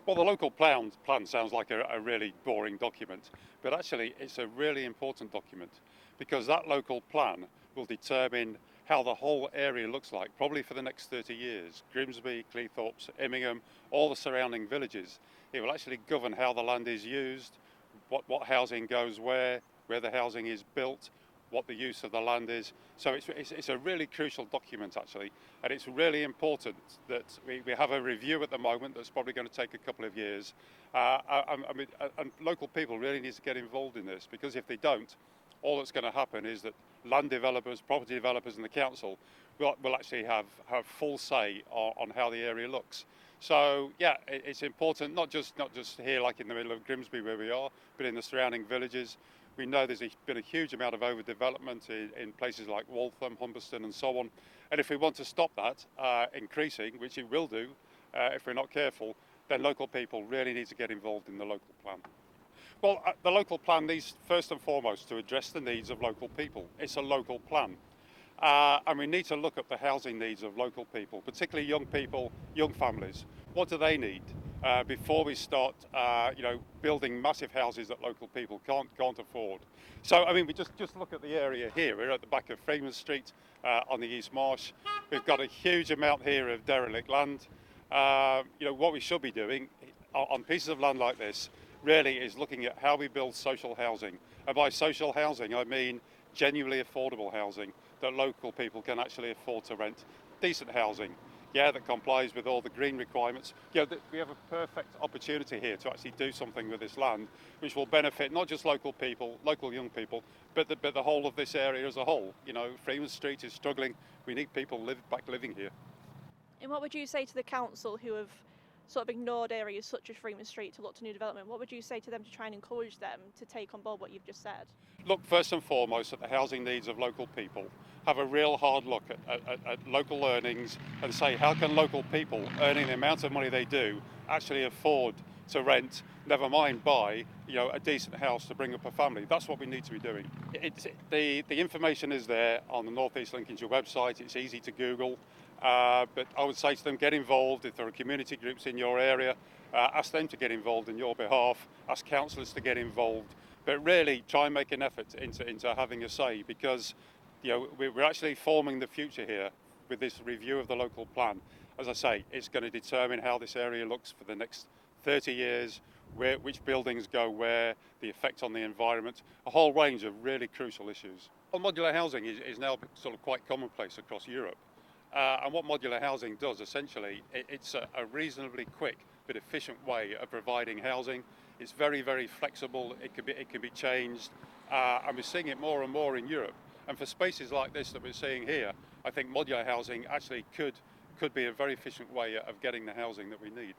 Well, the local plan sounds like a really boring document, but actually it's a really important document because that local plan will determine how the whole area looks like, probably for the next 30 years. Grimsby, Cleethorpes, Immingham, all the surrounding villages. It will actually govern how the land is used, what housing goes where the housing is built, what the use of the land is. So it's a really crucial document actually, and it's really important that we have a review at the moment that's probably going to take a couple of years. And local people really need to get involved in this, because if they don't, all that's going to happen is that land developers, property developers and the council will actually have full say on how the area looks. So yeah, it's important, not just here like in the middle of Grimsby where we are, but in the surrounding villages. We know there's been a huge amount of overdevelopment in places like Waltham, Humberston and so on. And if we want to stop that increasing, which it will do if we're not careful, then local people really need to get involved in the local plan. Well, the local plan needs first and foremost to address the needs of local people. It's a local plan. And we need to look at the housing needs of local people, particularly young people, young families. What do they need before we start, building massive houses that local people can't afford? So, I mean, we just look at the area here. We're at the back of Freshney Street on the East Marsh. We've got a huge amount here of derelict land. What we should be doing on pieces of land like this really is looking at how we build social housing. And by social housing, I mean genuinely affordable housing that local people can actually afford to rent. Decent housing, that complies with all the green requirements. We have a perfect opportunity here to actually do something with this land, which will benefit not just local people, local young people, but the whole of this area as a whole. Freeman Street is struggling. We need people back living here. And what would you say to the council who have sort of ignored areas such as Freeman Street to look to new development? What would you say to them to try and encourage them to take on board what you've just said? Look first and foremost at the housing needs of local people. Have a real hard look at local earnings and say, how can local people earning the amount of money they do actually afford to rent, never mind buy, a decent house to bring up a family? That's what we need to be doing. The information is there on the North East Lincolnshire website. It's easy to Google. But I would say to them, get involved. If there are community groups in your area, ask them to get involved on your behalf, ask councillors to get involved, but really try and make an effort into having a say, because we're actually forming the future here with this review of the local plan. As I say, it's going to determine how this area looks for the next 30 years, which buildings go where, the effect on the environment, a whole range of really crucial issues. Well, modular housing is now sort of quite commonplace across Europe. And what modular housing does, essentially, it's a reasonably quick but efficient way of providing housing. It's very, very flexible. It can be changed, and we're seeing it more and more in Europe. And for spaces like this that we're seeing here, I think modular housing actually could be a very efficient way of getting the housing that we need.